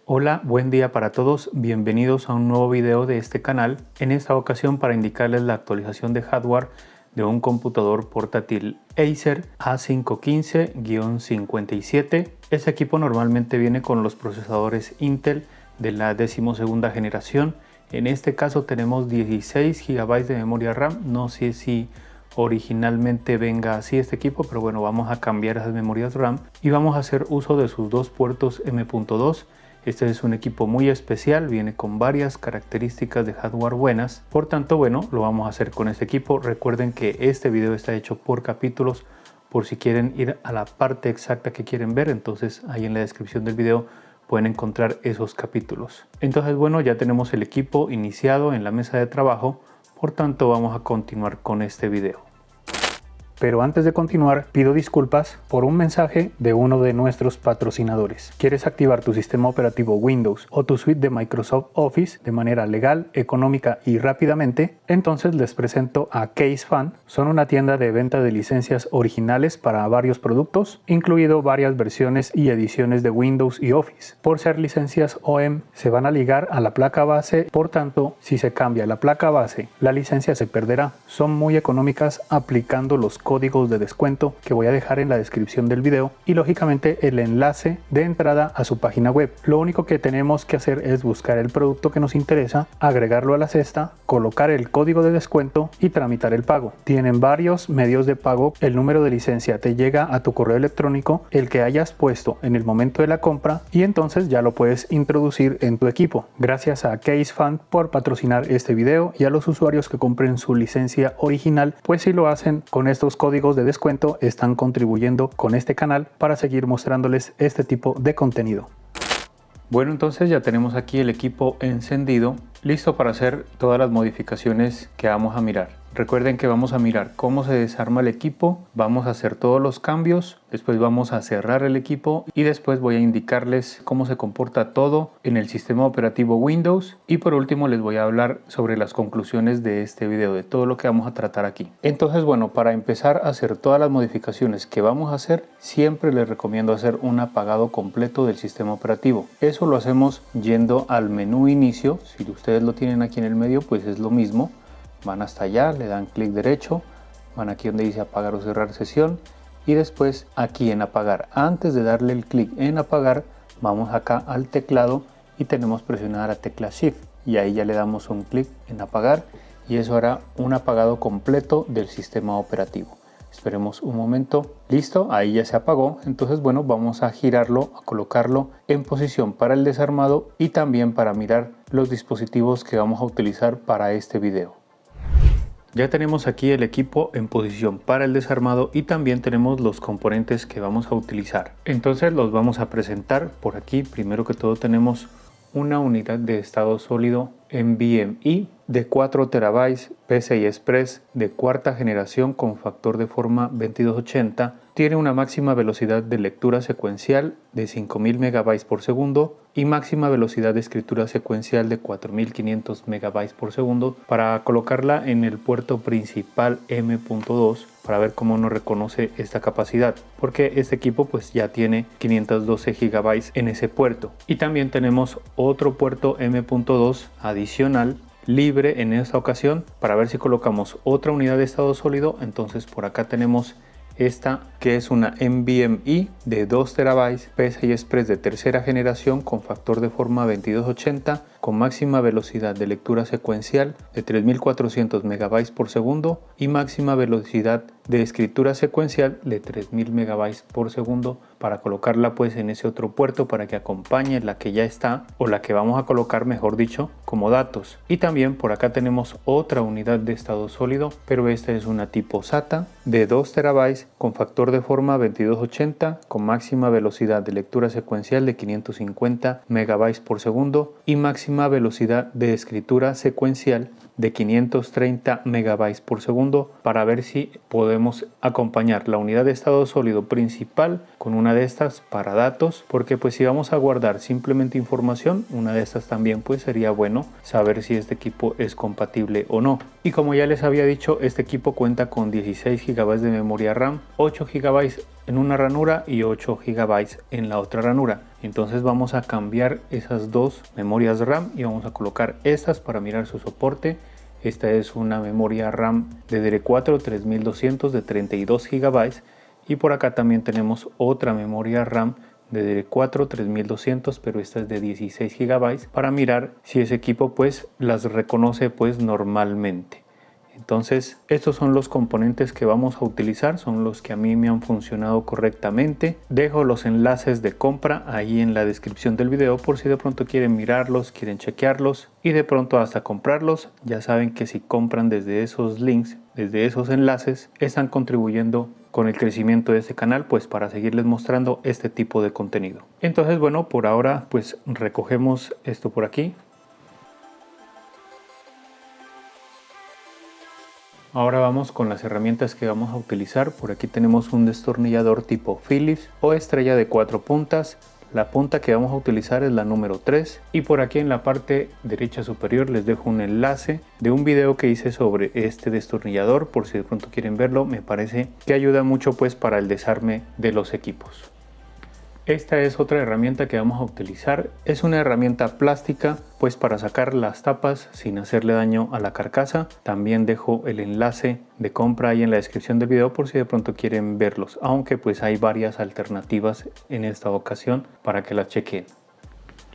Hola, buen día para todos, bienvenidos a un nuevo video de este canal, en esta ocasión para indicarles la actualización de hardware de un computador portátil Acer A515-57. Este equipo normalmente viene con los procesadores Intel de la 12ª generación. En este caso tenemos 16 GB de memoria RAM, no sé si originalmente venga así este equipo, pero bueno, vamos a cambiar esas memorias RAM y vamos a hacer uso de sus dos puertos M.2. Este es un equipo muy especial, viene con varias características de hardware buenas, por tanto, bueno, lo vamos a hacer con este equipo. Recuerden que este video está hecho por capítulos, por si quieren ir a la parte exacta que quieren ver, entonces ahí en la descripción del video pueden encontrar esos capítulos. Entonces, bueno, ya tenemos el equipo iniciado en la mesa de trabajo, por tanto vamos a continuar con este video. Pero antes de continuar, pido disculpas por un mensaje de uno de nuestros patrocinadores. ¿Quieres activar tu sistema operativo Windows o tu suite de Microsoft Office de manera legal, económica y rápidamente? Entonces les presento a CaseFan. Son una tienda de venta de licencias originales para varios productos, incluido varias versiones y ediciones de Windows y Office. Por ser licencias OEM, se van a ligar a la placa base, por tanto, si se cambia la placa base, la licencia se perderá. Son muy económicas aplicando los códigos de descuento que voy a dejar en la descripción del video y lógicamente el enlace de entrada a su página web. Lo único que tenemos que hacer es buscar el producto que nos interesa, agregarlo a la cesta, colocar el código de descuento y tramitar el pago. Tienen varios medios de pago, el número de licencia te llega a tu correo electrónico, el que hayas puesto en el momento de la compra, y entonces ya lo puedes introducir en tu equipo. Gracias a CaseFan por patrocinar este video y a los usuarios que compren su licencia original, pues si lo hacen con estos códigos de descuento están contribuyendo con este canal para seguir mostrándoles este tipo de contenido. Bueno, entonces ya tenemos aquí el equipo encendido, listo para hacer todas las modificaciones que vamos a mirar. Recuerden que vamos a mirar cómo se desarma el equipo, vamos a hacer todos los cambios, después vamos a cerrar el equipo y después voy a indicarles cómo se comporta todo en el sistema operativo Windows, y por último les voy a hablar sobre las conclusiones de este video, de todo lo que vamos a tratar aquí. Entonces, bueno, para empezar a hacer todas las modificaciones que vamos a hacer, siempre les recomiendo hacer un apagado completo del sistema operativo. Eso lo hacemos yendo al menú inicio. Si ustedes lo tienen aquí en el medio, pues es lo mismo. Van hasta allá, le dan clic derecho, van aquí donde dice apagar o cerrar sesión y después aquí en apagar. Antes de darle el clic en apagar, vamos acá al teclado y tenemos presionada la tecla Shift y ahí ya le damos un clic en apagar y eso hará un apagado completo del sistema operativo. Esperemos un momento. Listo, ahí ya se apagó. Entonces, bueno, vamos a girarlo, a colocarlo en posición para el desarmado y también para mirar los dispositivos que vamos a utilizar para este video. Ya tenemos aquí el equipo en posición para el desarmado y también tenemos los componentes que vamos a utilizar. Entonces los vamos a presentar por aquí. Primero que todo tenemos una unidad de estado sólido NVMe de 4 TB PCI Express de cuarta generación con factor de forma 2280. Tiene una máxima velocidad de lectura secuencial de 5000 MB por segundo y máxima velocidad de escritura secuencial de 4500 MB por segundo. Para colocarla en el puerto principal M.2 para ver cómo nos reconoce esta capacidad, porque este equipo pues ya tiene 512 GB en ese puerto. Y también tenemos otro puerto M.2 adicional libre en esta ocasión para ver si colocamos otra unidad de estado sólido. Entonces por acá tenemos esta que es una NVMe de 2 TB PCI Express de tercera generación con factor de forma 2280 con máxima velocidad de lectura secuencial de 3400 MB por segundo y máxima velocidad de escritura secuencial de 3000 MB por segundo, para colocarla pues en ese otro puerto para que acompañe la que ya está, o la que vamos a colocar mejor dicho, como datos. Y también por acá tenemos otra unidad de estado sólido, pero esta es una tipo SATA de 2 TB con factor de forma 2280 con máxima velocidad de lectura secuencial de 550 MB por segundo y máxima velocidad de escritura secuencial de 530 MB por segundo, para ver si podemos acompañar la unidad de estado sólido principal con una de estas para datos, porque pues si vamos a guardar simplemente información, una de estas también pues sería bueno saber si este equipo es compatible o no. Y como ya les había dicho, este equipo cuenta con 16 GB de memoria RAM, 8 GB en una ranura y 8 GB en la otra ranura. Entonces vamos a cambiar esas dos memorias RAM y vamos a colocar estas para mirar su soporte. Esta es una memoria RAM DDR4 3200 de 32 GB y por acá también tenemos otra memoria RAM DDR4 3200, pero esta es de 16 GB para mirar si ese equipo pues las reconoce pues normalmente. Entonces estos son los componentes que vamos a utilizar, son los que a mí me han funcionado correctamente. Dejo los enlaces de compra ahí en la descripción del video por si de pronto quieren mirarlos, quieren chequearlos y de pronto hasta comprarlos. Ya saben que si compran desde esos links, desde esos enlaces, están contribuyendo con el crecimiento de este canal pues para seguirles mostrando este tipo de contenido. Entonces bueno, por ahora pues recogemos esto por aquí. Ahora vamos con las herramientas que vamos a utilizar. Por aquí tenemos un destornillador tipo Phillips o estrella de 4 puntas. La punta que vamos a utilizar es la número 3 y por aquí en la parte derecha superior les dejo un enlace de un video que hice sobre este destornillador por si de pronto quieren verlo. Me parece que ayuda mucho pues para el desarme de los equipos. Esta es otra herramienta que vamos a utilizar. Es una herramienta plástica pues para sacar las tapas sin hacerle daño a la carcasa. También dejo el enlace de compra ahí en la descripción del video por si de pronto quieren verlos, aunque pues hay varias alternativas en esta ocasión para que las chequen.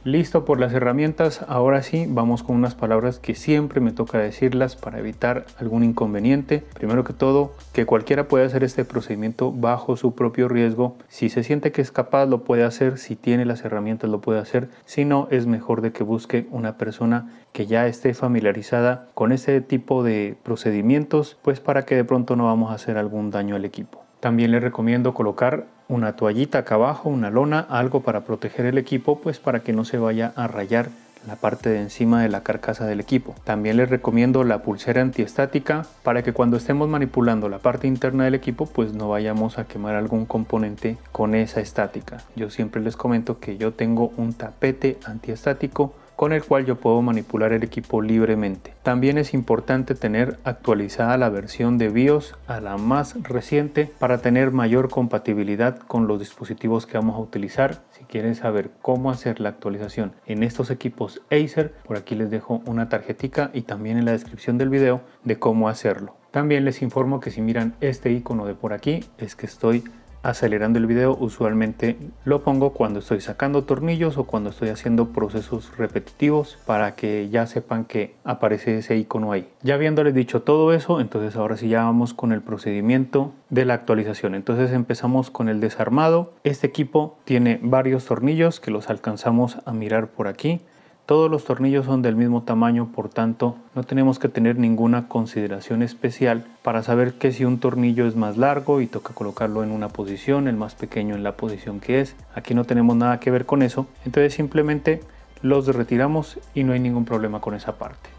Listo por las herramientas, ahora sí vamos con unas palabras que siempre me toca decirlas para evitar algún inconveniente. Primero que todo, que cualquiera puede hacer este procedimiento bajo su propio riesgo. Si se siente que es capaz lo puede hacer, si tiene las herramientas lo puede hacer, si no es mejor de que busque una persona que ya esté familiarizada con este tipo de procedimientos, pues para que de pronto no vamos a hacer algún daño al equipo. También les recomiendo colocar una toallita acá abajo, una lona, algo para proteger el equipo, pues para que no se vaya a rayar la parte de encima de la carcasa del equipo. También les recomiendo la pulsera antiestática para que cuando estemos manipulando la parte interna del equipo pues no vayamos a quemar algún componente con esa estática. Yo siempre les comento que yo tengo un tapete antiestático con el cual yo puedo manipular el equipo libremente. También es importante tener actualizada la versión de BIOS a la más reciente para tener mayor compatibilidad con los dispositivos que vamos a utilizar. Si quieren saber cómo hacer la actualización en estos equipos Acer, por aquí les dejo una tarjetica y también en la descripción del video de cómo hacerlo. También les informo que si miran este icono de por aquí es que estoy acelerando el video. Usualmente lo pongo cuando estoy sacando tornillos o cuando estoy haciendo procesos repetitivos para que ya sepan que aparece ese icono ahí. Ya habiéndoles dicho todo eso, entonces ahora sí ya vamos con el procedimiento de la actualización. Entonces empezamos con el desarmado. Este equipo tiene varios tornillos que los alcanzamos a mirar por aquí. Todos los tornillos son del mismo tamaño, por tanto no tenemos que tener ninguna consideración especial para saber que si un tornillo es más largo y toca colocarlo en una posición, el más pequeño en la posición que es. Aquí no tenemos nada que ver con eso, entonces simplemente los retiramos y no hay ningún problema con esa parte.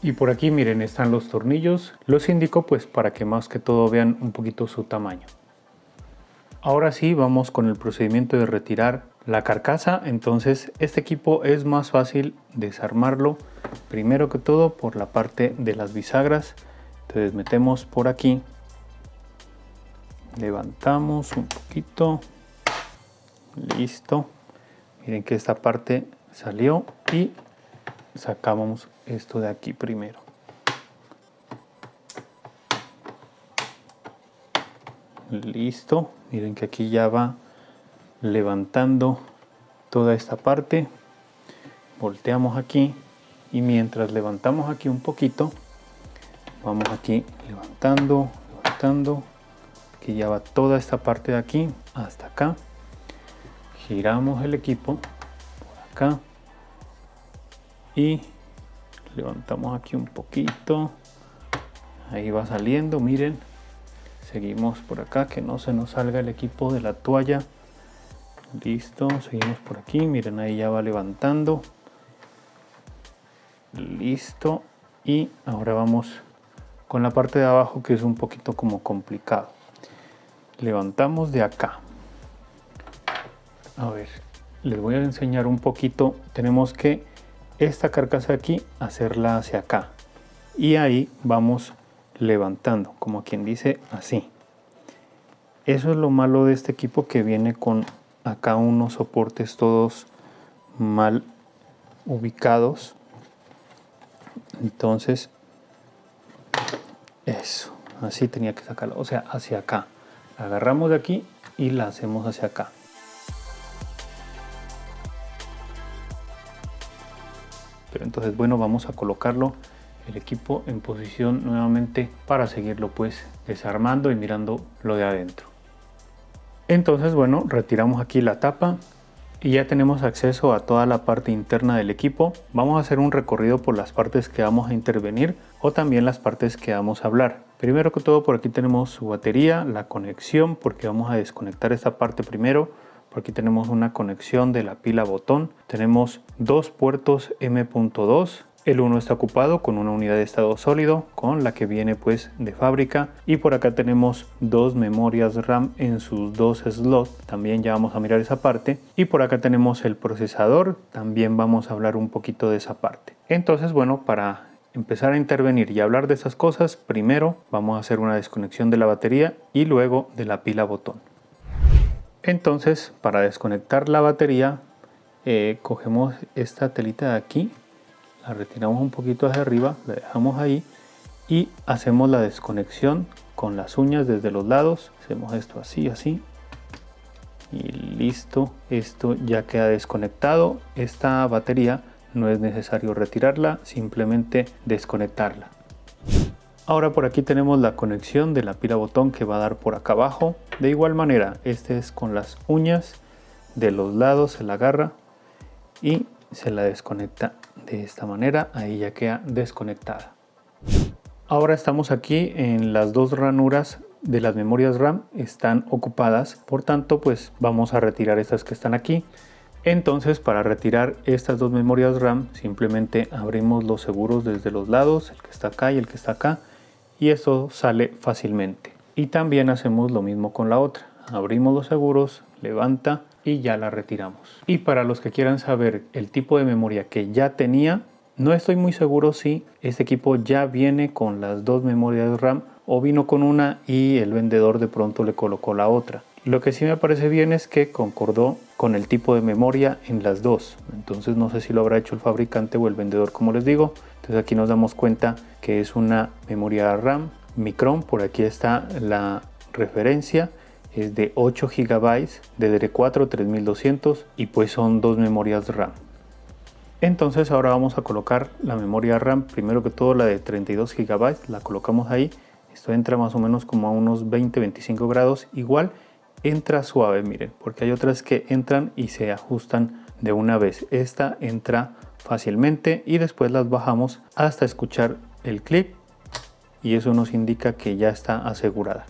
Y por aquí miren, están los tornillos. Los indico pues para que más que todo vean un poquito su tamaño. Ahora sí vamos con el procedimiento de retirar la carcasa. Entonces este equipo es más fácil desarmarlo primero que todo por la parte de las bisagras. Entonces metemos por aquí, levantamos un poquito, listo. Miren que esta parte salió y sacamos esto de aquí primero. Listo, miren que aquí ya va levantando toda esta parte. Volteamos aquí y mientras levantamos aquí un poquito, vamos aquí levantando, que ya va toda esta parte de aquí hasta acá. Giramos el equipo por acá y levantamos aquí un poquito, ahí va saliendo, miren. Seguimos por acá, que no se nos salga el equipo de la toalla. Listo, seguimos por aquí, miren, ahí ya va levantando. Listo, y ahora vamos con la parte de abajo, que es un poquito como complicado. Levantamos de acá, A ver, les voy a enseñar un poquito. Tenemos que esta carcasa aquí hacerla hacia acá y ahí vamos levantando, como quien dice, así. Eso es lo malo de este equipo, que viene con acá unos soportes todos mal ubicados. Entonces, eso, así tenía que sacarlo, o sea, hacia acá. La agarramos de aquí y la hacemos hacia acá. Pero entonces, bueno, vamos a colocarlo el equipo en posición nuevamente para seguirlo pues desarmando y mirando lo de adentro. Entonces, bueno, retiramos aquí la tapa y ya tenemos acceso a toda la parte interna del equipo. Vamos a hacer un recorrido por las partes que vamos a intervenir o también las partes que vamos a hablar. Primero que todo, por aquí tenemos su batería, la conexión, porque vamos a desconectar esta parte primero. Por aquí tenemos una conexión de la pila botón. Tenemos dos puertos M.2. El uno está ocupado con una unidad de estado sólido, con la que viene pues de fábrica. Y por acá tenemos dos memorias RAM en sus dos slots. También ya vamos a mirar esa parte. Y por acá tenemos el procesador. También vamos a hablar un poquito de esa parte. Entonces, bueno, para empezar a intervenir y hablar de esas cosas, primero vamos a hacer una desconexión de la batería y luego de la pila botón. Entonces, para desconectar la batería, cogemos esta telita de aquí, la retiramos un poquito hacia arriba, la dejamos ahí y hacemos la desconexión con las uñas desde los lados. Hacemos esto así, así y listo. Esto ya queda desconectado. Esta batería no es necesario retirarla, simplemente desconectarla. Ahora por aquí tenemos la conexión de la pila botón que va a dar por acá abajo. De igual manera, este es con las uñas de los lados, se la agarra y se la desconecta de esta manera. Ahí ya queda desconectada. Ahora estamos aquí en las dos ranuras de las memorias RAM, están ocupadas, por tanto pues vamos a retirar estas que están aquí. Entonces, para retirar estas dos memorias RAM, simplemente abrimos los seguros desde los lados, el que está acá y el que está acá, y esto sale fácilmente. Y también hacemos lo mismo con la otra. Abrimos los seguros, levanta y ya la retiramos. Y para los que quieran saber el tipo de memoria que ya tenía, no estoy muy seguro si este equipo ya viene con las dos memorias RAM o vino con una y el vendedor de pronto le colocó la otra. Lo que sí me parece bien es que concordó con el tipo de memoria en las dos. Entonces no sé si lo habrá hecho el fabricante o el vendedor, como les digo. Entonces aquí nos damos cuenta que es una memoria RAM Micron. Por aquí está la referencia. Es de 8 GB DDR4 3200 y pues son dos memorias RAM. Entonces ahora vamos a colocar la memoria RAM. Primero que todo la de 32 GB. La colocamos ahí. Esto entra más o menos como a unos 20-25 grados. Igual entra suave, miren, porque hay otras que entran y se ajustan de una vez. Esta entra fácilmente y después las bajamos hasta escuchar el clic y eso nos indica que ya está asegurada.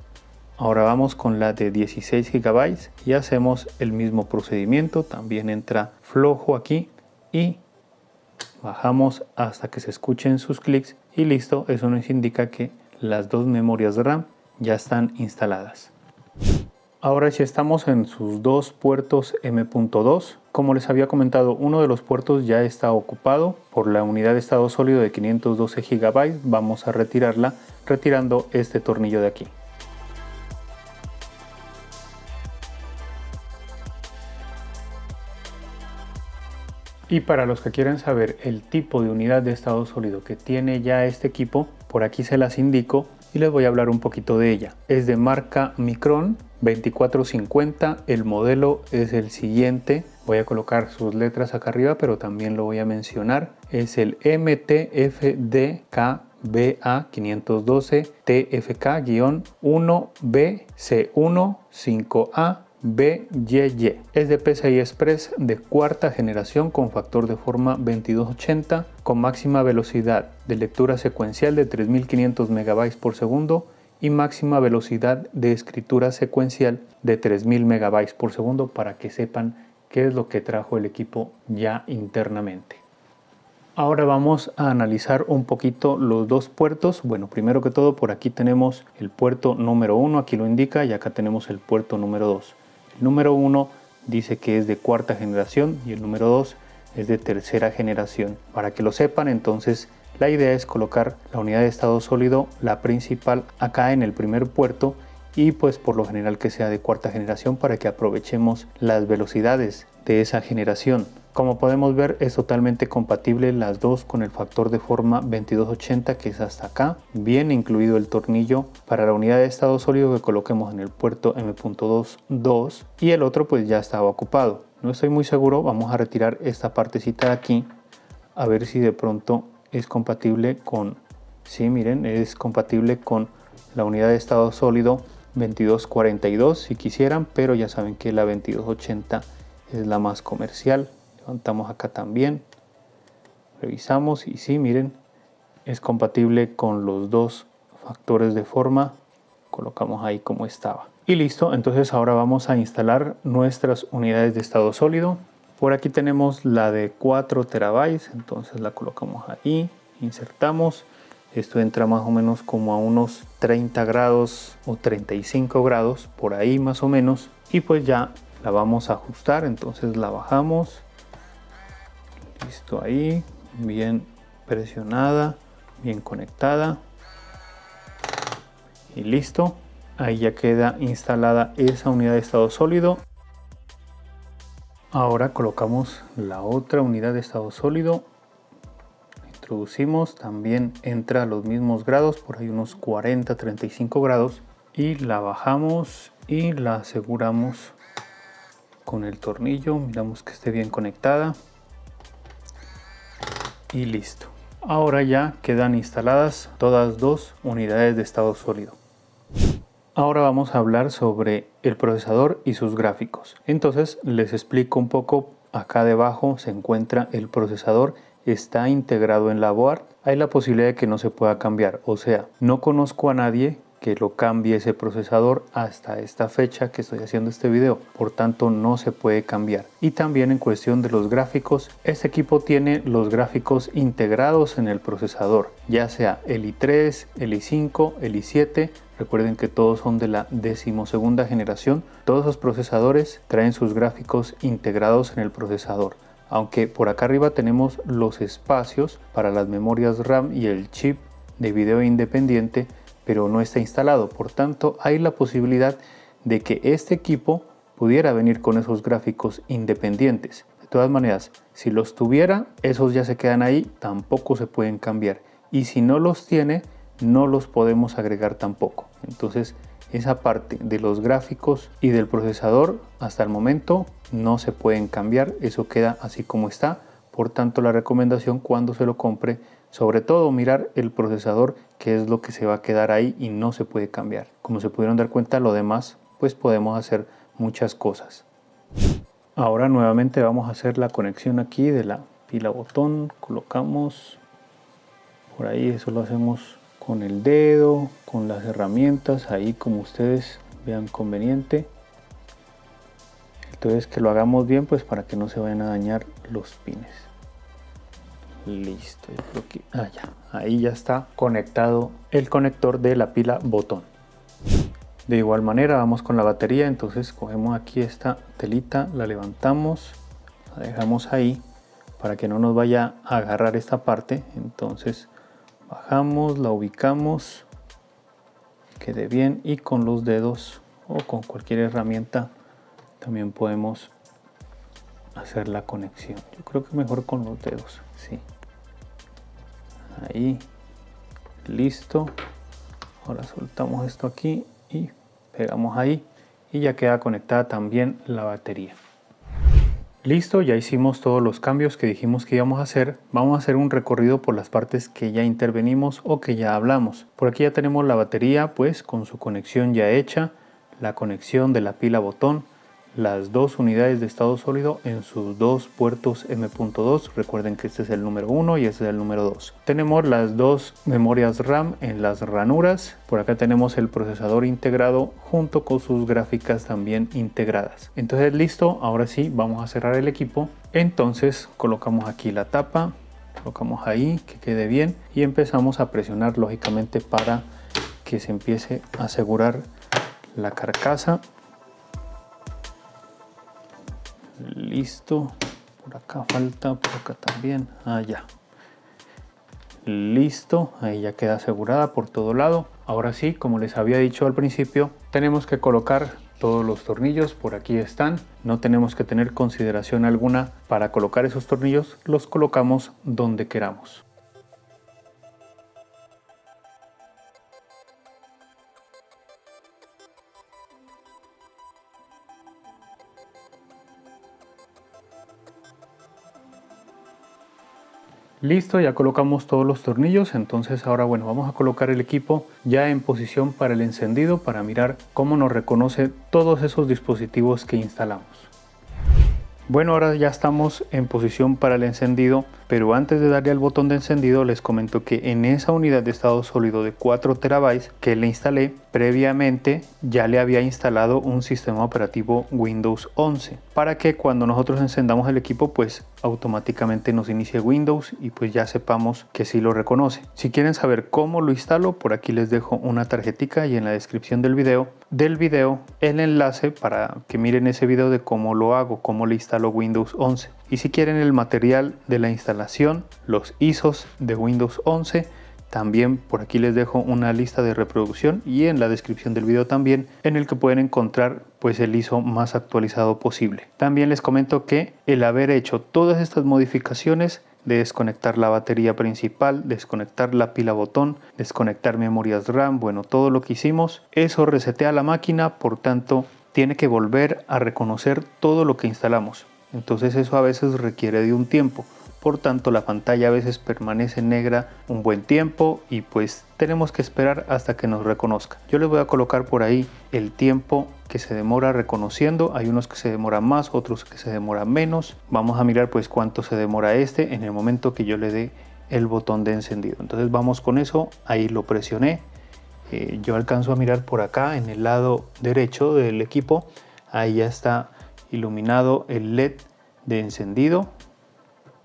Ahora vamos con la de 16 GB y hacemos el mismo procedimiento. También entra flojo aquí y bajamos hasta que se escuchen sus clics y listo. Eso nos indica que las dos memorias de RAM ya están instaladas. Ahora sí estamos en sus dos puertos M.2. Como les había comentado, uno de los puertos ya está ocupado por la unidad de estado sólido de 512 GB. Vamos a retirarla retirando este tornillo de aquí. Y para los que quieran saber el tipo de unidad de estado sólido que tiene ya este equipo, por aquí se las indico y les voy a hablar un poquito de ella. Es de marca Micron 2450, el modelo es el siguiente. Voy a colocar sus letras acá arriba, pero también lo voy a mencionar. Es el MTFDKBA512 TFK-1BC15A BYY. Es de PCI Express de cuarta generación con factor de forma 2280 con máxima velocidad de lectura secuencial de 3500 MB por segundo y máxima velocidad de escritura secuencial de 3000 MB por segundo, para que sepan qué es lo que trajo el equipo ya internamente. Ahora vamos a analizar un poquito los dos puertos. Bueno, primero que todo, por aquí tenemos el puerto número 1, aquí lo indica, y acá tenemos el puerto número 2. El número 1 dice que es de cuarta generación y el número 2 es de tercera generación. Para que lo sepan, entonces la idea es colocar la unidad de estado sólido, la principal, acá en el primer puerto, y pues por lo general que sea de cuarta generación para que aprovechemos las velocidades de esa generación. Como podemos ver, es totalmente compatible las dos con el factor de forma 2280, que es hasta acá. Viene incluido el tornillo para la unidad de estado sólido que coloquemos en el puerto M.2.2 y el otro pues ya estaba ocupado. No estoy muy seguro, vamos a retirar esta partecita de aquí a ver si de pronto es compatible con... Sí, miren, es compatible con la unidad de estado sólido 2242 si quisieran, pero ya saben que la 2280 es la más comercial. Levantamos acá también, revisamos y sí, miren, es compatible con los dos factores de forma. Colocamos ahí como estaba y listo. Entonces ahora vamos a instalar nuestras unidades de estado sólido. Por aquí tenemos la de 4 terabytes, entonces la colocamos ahí, insertamos. Esto entra más o menos como a unos 30 grados o 35 grados, por ahí más o menos. Y pues ya la vamos a ajustar, entonces la bajamos. Listo, ahí, bien presionada, bien conectada. Y listo, ahí ya queda instalada esa unidad de estado sólido. Ahora colocamos la otra unidad de estado sólido. Introducimos, también entra a los mismos grados, por ahí unos 40-35 grados, y la bajamos y la aseguramos con el tornillo. Miramos que esté bien conectada y listo. Ahora ya quedan instaladas todas dos unidades de estado sólido. Ahora vamos a hablar sobre el procesador y sus gráficos. Entonces les explico un poco. Acá debajo se encuentra el procesador. Está integrado en la board. Hay la posibilidad de que no se pueda cambiar, o sea, no conozco a nadie que lo cambie ese procesador hasta esta fecha que estoy haciendo este video, por tanto no se puede cambiar. Y también en cuestión de los gráficos, este equipo tiene los gráficos integrados en el procesador, ya sea el i3, el i5, el i7. Recuerden que todos son de la 12ª generación. Todos los procesadores traen sus gráficos integrados en el procesador. Aunque por acá arriba tenemos los espacios para las memorias RAM y el chip de video independiente, pero no está instalado. Por tanto, hay la posibilidad de que este equipo pudiera venir con esos gráficos independientes. De todas maneras, si los tuviera, esos ya se quedan ahí, tampoco se pueden cambiar. Y si no los tiene, no los podemos agregar tampoco. Entonces, esa parte de los gráficos y del procesador hasta el momento no se pueden cambiar, eso queda así como está. Por tanto, la recomendación cuando se lo compre, sobre todo mirar el procesador, que es lo que se va a quedar ahí y no se puede cambiar. Como se pudieron dar cuenta, lo demás pues podemos hacer muchas cosas. Ahora nuevamente vamos a hacer la conexión aquí de la pila botón. Colocamos por ahí, eso lo hacemos con el dedo, con las herramientas, ahí como ustedes vean conveniente. Entonces que lo hagamos bien, pues para que no se vayan a dañar los pines. Listo, yo creo que ahí ya está conectado el conector de la pila botón. De igual manera vamos con la batería. Entonces cogemos aquí esta telita, la levantamos, la dejamos ahí para que no nos vaya a agarrar esta parte. Entonces bajamos, la ubicamos, quede bien, y con los dedos o con cualquier herramienta también podemos hacer la conexión. Yo creo que mejor con los dedos, sí. Ahí, listo. Ahora soltamos esto aquí y pegamos ahí y ya queda conectada también la batería. Listo, ya hicimos todos los cambios que dijimos que íbamos a hacer. Vamos a hacer un recorrido por las partes que ya intervenimos o que ya hablamos. Por aquí ya tenemos la batería pues con su conexión ya hecha, la conexión de la pila botón, las dos unidades de estado sólido en sus dos puertos M.2. Recuerden que este es el número 1 y este es el número 2. Tenemos las dos memorias RAM en las ranuras. Por acá tenemos el procesador integrado junto con sus gráficas también integradas. Entonces listo, ahora sí vamos a cerrar el equipo. Entonces colocamos aquí la tapa, colocamos ahí que quede bien y empezamos a presionar lógicamente para que se empiece a asegurar la carcasa. Listo. Por acá falta, por acá también. Ya. Listo, ahí ya queda asegurada por todo lado. Ahora sí, como les había dicho al principio, tenemos que colocar todos los tornillos. Por aquí están. No tenemos que tener consideración alguna para colocar esos tornillos. Los colocamos donde queramos. Listo, ya colocamos todos los tornillos. Entonces ahora bueno, vamos a colocar el equipo ya en posición para el encendido, para mirar cómo nos reconoce todos esos dispositivos que instalamos. Bueno, ahora ya estamos en posición para el encendido, pero antes de darle al botón de encendido les comento que en esa unidad de estado sólido de 4 terabytes que le instalé previamente, ya le había instalado un sistema operativo Windows 11 para que cuando nosotros encendamos el equipo pues automáticamente nos inicie Windows y pues ya sepamos que sí lo reconoce. Si quieren saber cómo lo instalo, por aquí les dejo una tarjetica y en la descripción del video el enlace para que miren ese video de cómo lo hago, cómo le instalo Windows 11. Y si quieren el material de la instalación, los ISOs de Windows 11, también por aquí les dejo una lista de reproducción y en la descripción del video también, en el que pueden encontrar pues el ISO más actualizado posible. También les comento que el haber hecho todas estas modificaciones de desconectar la batería principal, desconectar la pila botón, desconectar memorias RAM, bueno, todo lo que hicimos, eso resetea la máquina, por tanto tiene que volver a reconocer todo lo que instalamos. Entonces eso a veces requiere de un tiempo. Por tanto, la pantalla a veces permanece negra un buen tiempo y pues tenemos que esperar hasta que nos reconozca. Yo les voy a colocar por ahí el tiempo que se demora reconociendo. Hay unos que se demoran más, otros que se demoran menos. Vamos a mirar pues cuánto se demora en el momento que yo le dé el botón de encendido. Entonces vamos con eso, ahí lo presioné. Yo alcanzo a mirar por acá en el lado derecho del equipo. Ahí ya está iluminado el LED de encendido.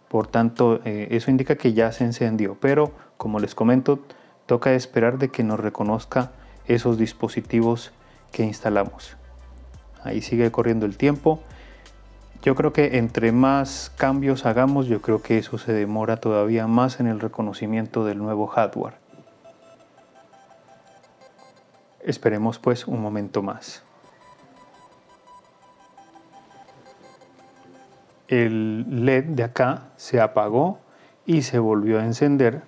Por tanto, eso indica que ya se encendió, pero como les comento, toca esperar de que nos reconozca esos dispositivos que instalamos. Ahí sigue corriendo el tiempo. Yo creo que entre más cambios hagamos, yo creo que eso se demora todavía más en el reconocimiento del nuevo hardware. Esperemos pues un momento más. El LED de acá se apagó y se volvió a encender.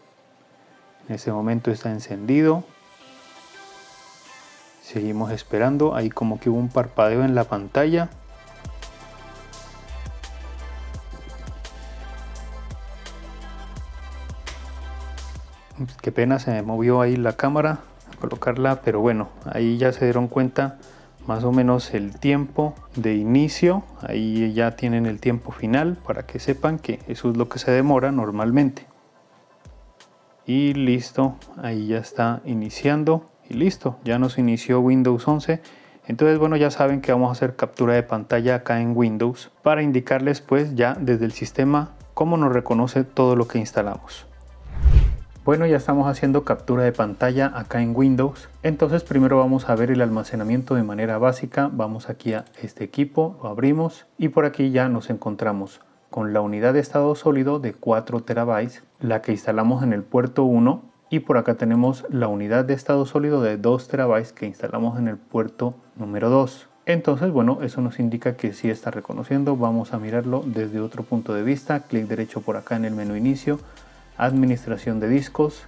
En este momento está encendido. Seguimos esperando. Ahí como que hubo un parpadeo en la pantalla. Qué pena, se me movió ahí la cámara a colocarla, pero bueno, ahí ya se dieron cuenta más o menos el tiempo de inicio. Ahí ya tienen el tiempo final para que sepan que eso es lo que se demora normalmente. Y listo, ahí ya está iniciando y listo, ya nos inició Windows 11. Entonces bueno, ya saben que vamos a hacer captura de pantalla acá en Windows para indicarles pues ya desde el sistema cómo nos reconoce todo lo que instalamos. Bueno, ya estamos haciendo captura de pantalla acá en Windows. Entonces primero vamos a ver el almacenamiento de manera básica. Vamos aquí a este equipo, lo abrimos y por aquí ya nos encontramos con la unidad de estado sólido de 4 terabytes, la que instalamos en el puerto 1, y por acá tenemos la unidad de estado sólido de 2 terabytes que instalamos en el puerto número 2. Entonces bueno, eso nos indica que sí está reconociendo. Vamos a mirarlo desde otro punto de vista. Clic derecho por acá en el menú inicio, administración de discos,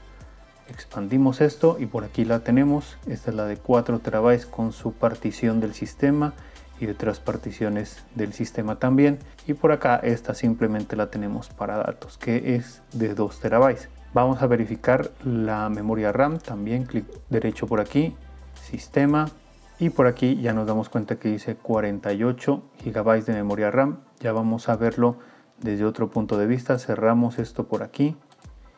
expandimos esto y por aquí la tenemos. Esta es la de 4 terabytes con su partición del sistema y otras particiones del sistema también, y por acá esta simplemente la tenemos para datos, que es de 2 terabytes. Vamos a verificar la memoria RAM también. Clic derecho por aquí, sistema, y por aquí ya nos damos cuenta que dice 48 GB de memoria RAM. Ya vamos a verlo desde otro punto de vista. Cerramos esto por aquí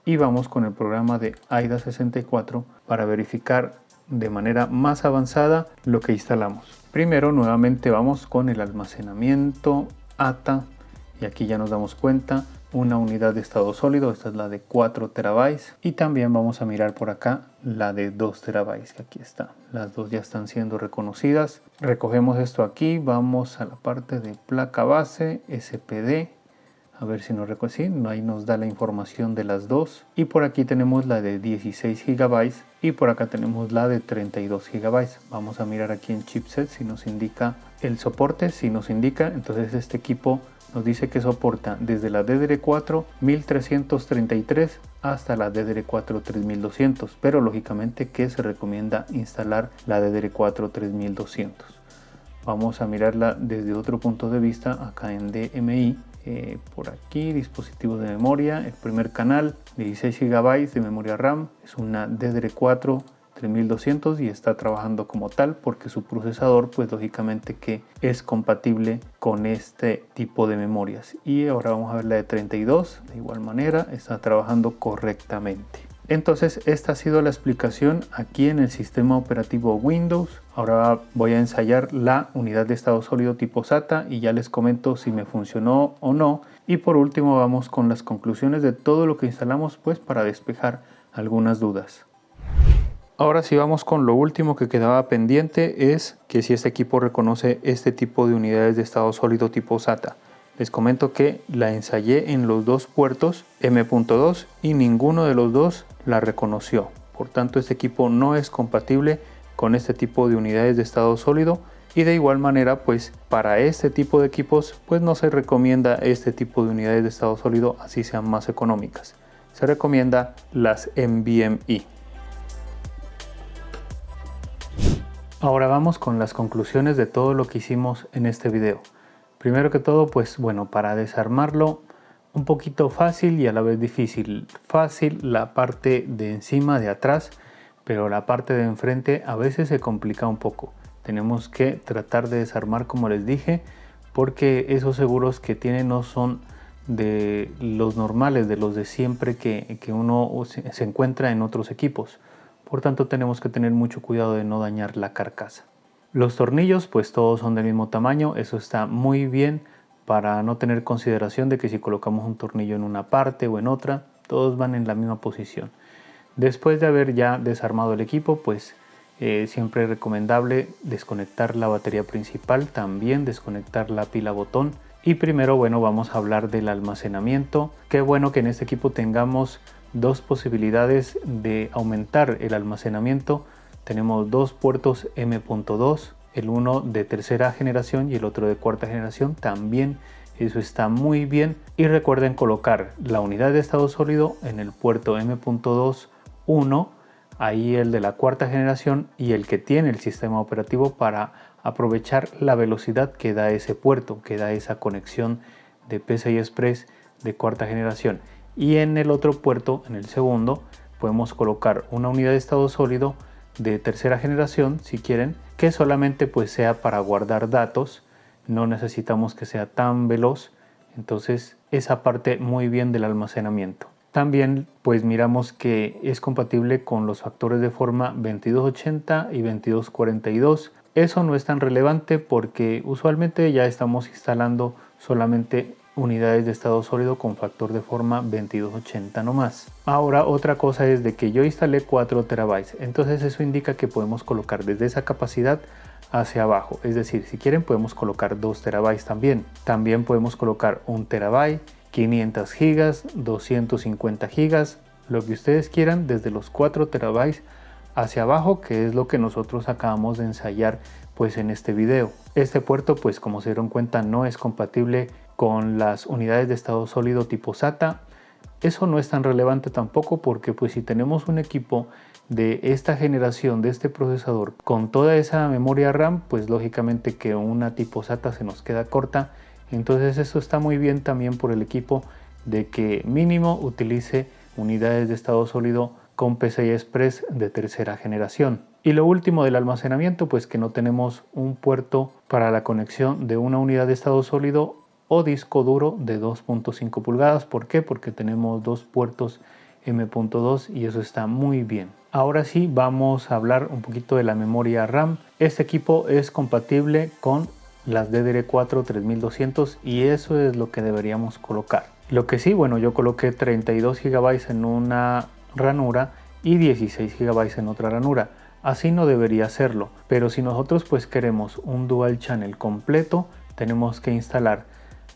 y vamos con el programa de AIDA 64 para verificar de manera más avanzada lo que instalamos. Primero nuevamente vamos con el almacenamiento ATA y aquí ya nos damos cuenta una unidad de estado sólido. Esta es la de 4 terabytes. Y también vamos a mirar por acá la de 2 terabytes, que aquí está. Las dos ya están siendo reconocidas. Recogemos esto aquí. Vamos a la parte de placa base, SPD. A ver si nos reconoce. Ahí nos da la información de las dos. Y por aquí tenemos la de 16 GB. Y por acá tenemos la de 32 GB. Vamos a mirar aquí en chipset si nos indica el soporte. Si nos indica, entonces este equipo nos dice que soporta desde la DDR4 1333 hasta la DDR4 3200. Pero lógicamente que se recomienda instalar la DDR4 3200. Vamos a mirarla desde otro punto de vista acá en DMI. Por aquí, dispositivos de memoria, el primer canal, 16 GB de memoria RAM, es una DDR4 3200 y está trabajando como tal porque su procesador pues lógicamente que es compatible con este tipo de memorias. Y ahora vamos a ver la de 32, de igual manera está trabajando correctamente. Entonces esta ha sido la explicación aquí en el sistema operativo Windows. Ahora voy a ensayar la unidad de estado sólido tipo SATA y ya les comento si me funcionó o no. Y por último vamos con las conclusiones de todo lo que instalamos pues para despejar algunas dudas. Ahora sí vamos con lo último que quedaba pendiente, es que si este equipo reconoce este tipo de unidades de estado sólido tipo SATA. Les comento que la ensayé en los dos puertos M.2 y ninguno de los dos la reconoció. Por tanto, este equipo no es compatible con este tipo de unidades de estado sólido y de igual manera, pues para este tipo de equipos, pues no se recomienda este tipo de unidades de estado sólido, así sean más económicas. Se recomienda las NVMe. Ahora vamos con las conclusiones de todo lo que hicimos en este video. Primero que todo, pues bueno, para desarmarlo un poquito fácil y a la vez difícil. Fácil la parte de encima, de atrás, pero la parte de enfrente a veces se complica un poco. Tenemos que tratar de desarmar como les dije, porque esos seguros que tiene no son de los normales, de los de siempre que uno se encuentra en otros equipos. Por tanto, tenemos que tener mucho cuidado de no dañar la carcasa. Los tornillos pues todos son del mismo tamaño, eso está muy bien para no tener consideración de que si colocamos un tornillo en una parte o en otra, todos van en la misma posición. Después de haber ya desarmado el equipo, pues siempre es recomendable desconectar la batería principal, también desconectar la pila botón. Y primero, bueno, vamos a hablar del almacenamiento. Qué bueno que en este equipo tengamos dos posibilidades de aumentar el almacenamiento. Tenemos dos puertos M.2, el uno de tercera generación y el otro de cuarta generación. También eso está muy bien. Y recuerden colocar la unidad de estado sólido en el puerto M.2 1, ahí el de la cuarta generación y el que tiene el sistema operativo para aprovechar la velocidad que da ese puerto, que da esa conexión de PCI Express de cuarta generación. Y en el otro puerto, en el segundo, podemos colocar una unidad de estado sólido de tercera generación, si quieren, que solamente pues sea para guardar datos. No necesitamos que sea tan veloz. Entonces esa parte muy bien del almacenamiento. También pues miramos que es compatible con los factores de forma 2280 y 2242. Eso no es tan relevante porque usualmente ya estamos instalando solamente unidades de estado sólido con factor de forma 2280 nomás. Ahora otra cosa es de que yo instalé 4 terabytes, entonces eso indica que podemos colocar desde esa capacidad hacia abajo, es decir, si quieren podemos colocar 2 terabytes también. También podemos colocar 1 terabyte, 500 gigas, 250 gigas, lo que ustedes quieran desde los 4 terabytes hacia abajo, que es lo que nosotros acabamos de ensayar pues en este video. Este puerto pues como se dieron cuenta no es compatible con las unidades de estado sólido tipo SATA. Eso no es tan relevante tampoco porque pues si tenemos un equipo de esta generación, de este procesador con toda esa memoria RAM, pues lógicamente que una tipo SATA se nos queda corta. Entonces eso está muy bien también por el equipo de que mínimo utilice unidades de estado sólido con PCI Express de tercera generación. Y lo último del almacenamiento, pues que no tenemos un puerto para la conexión de una unidad de estado sólido o disco duro de 2.5 pulgadas. ¿Por qué? Porque tenemos dos puertos M.2 y eso está muy bien. Ahora sí vamos a hablar un poquito de la memoria RAM. Este equipo es compatible con las DDR4 3200 y eso es lo que deberíamos colocar. Lo que sí, bueno, yo coloqué 32 GB en una ranura y 16 GB en otra ranura. Así no debería hacerlo, pero si nosotros pues queremos un dual channel completo, tenemos que instalar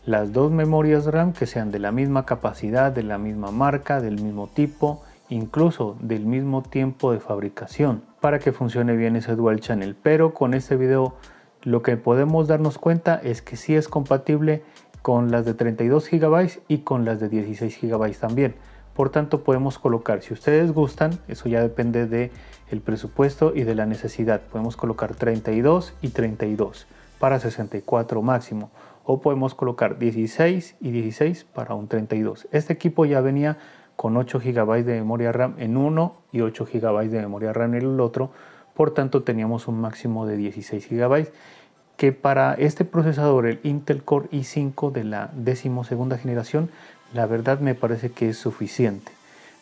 las dos memorias RAM que sean de la misma capacidad, de la misma marca, del mismo tipo, incluso del mismo tiempo de fabricación, para que funcione bien ese dual channel. Pero con este video lo que podemos darnos cuenta es que sí es compatible con las de 32 GB y con las de 16 GB también. Por tanto, podemos colocar, si ustedes gustan, eso ya depende del presupuesto y de la necesidad, podemos colocar 32 y 32 para 64 máximo, o podemos colocar 16 y 16 para un 32. Este equipo ya venía con 8 GB de memoria RAM en uno y 8 GB de memoria RAM en el otro, por tanto teníamos un máximo de 16 GB, que para este procesador, el Intel Core i5 de la 12ª generación, la verdad me parece que es suficiente.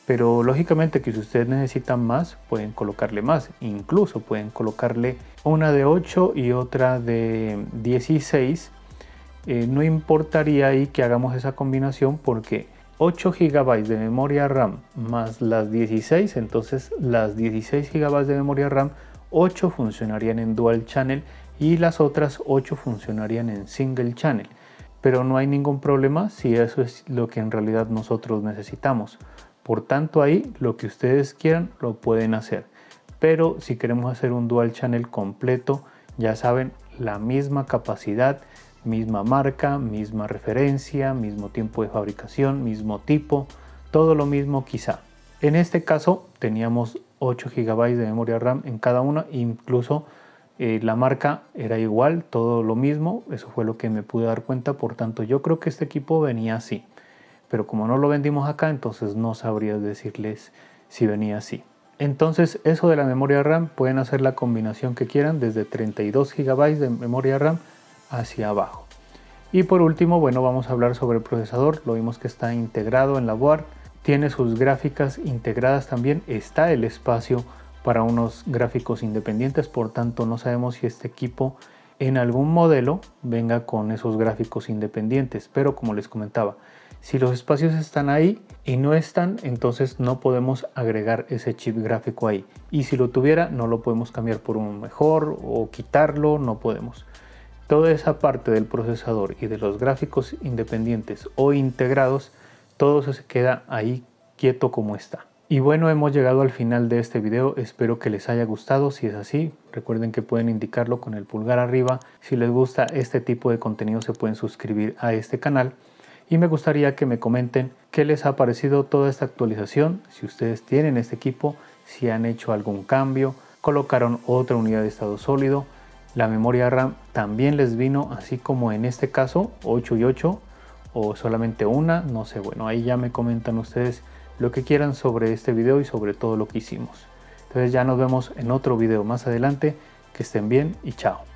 Pero lógicamente que si ustedes necesitan más, pueden colocarle más. Incluso pueden colocarle una de 8 y otra de 16. No importaría ahí que hagamos esa combinación, porque 8 GB de memoria RAM más las 16, entonces las 16 GB de memoria RAM, 8 funcionarían en dual channel y las otras 8 funcionarían en single channel. Pero no hay ningún problema si eso es lo que en realidad nosotros necesitamos. Por tanto, ahí lo que ustedes quieran lo pueden hacer. Pero si queremos hacer un dual channel completo, ya saben, la misma capacidad, misma marca, misma referencia, mismo tiempo de fabricación, mismo tipo, todo lo mismo quizá. En este caso teníamos 8 GB de memoria RAM en cada una, incluso la marca era igual, todo lo mismo. Eso fue lo que me pude dar cuenta. Por tanto, yo creo que este equipo venía así, pero como no lo vendimos acá, entonces no sabría decirles si venía así. Entonces, eso de la memoria RAM, pueden hacer la combinación que quieran, desde 32 GB de memoria RAM hacia abajo. Y por último, bueno, vamos a hablar sobre el procesador. Lo vimos que está integrado en la board, tiene sus gráficas integradas también, está el espacio para unos gráficos independientes. Por tanto, no sabemos si este equipo en algún modelo venga con esos gráficos independientes, pero como les comentaba, si los espacios están ahí y no están, entonces no podemos agregar ese chip gráfico ahí, y si lo tuviera no lo podemos cambiar por uno mejor o quitarlo, no podemos. Toda esa parte del procesador y de los gráficos independientes o integrados, todo se queda ahí quieto como está. Y bueno, hemos llegado al final de este video. Espero que les haya gustado. Si es así, recuerden que pueden indicarlo con el pulgar arriba. Si les gusta este tipo de contenido, se pueden suscribir a este canal. Y me gustaría que me comenten qué les ha parecido toda esta actualización, si ustedes tienen este equipo, si han hecho algún cambio, colocaron otra unidad de estado sólido, la memoria RAM también les vino así como en este caso, 8 y 8, o solamente una, no sé. Bueno, ahí ya me comentan ustedes lo que quieran sobre este video y sobre todo lo que hicimos. Entonces ya nos vemos en otro video más adelante. Que estén bien y chao.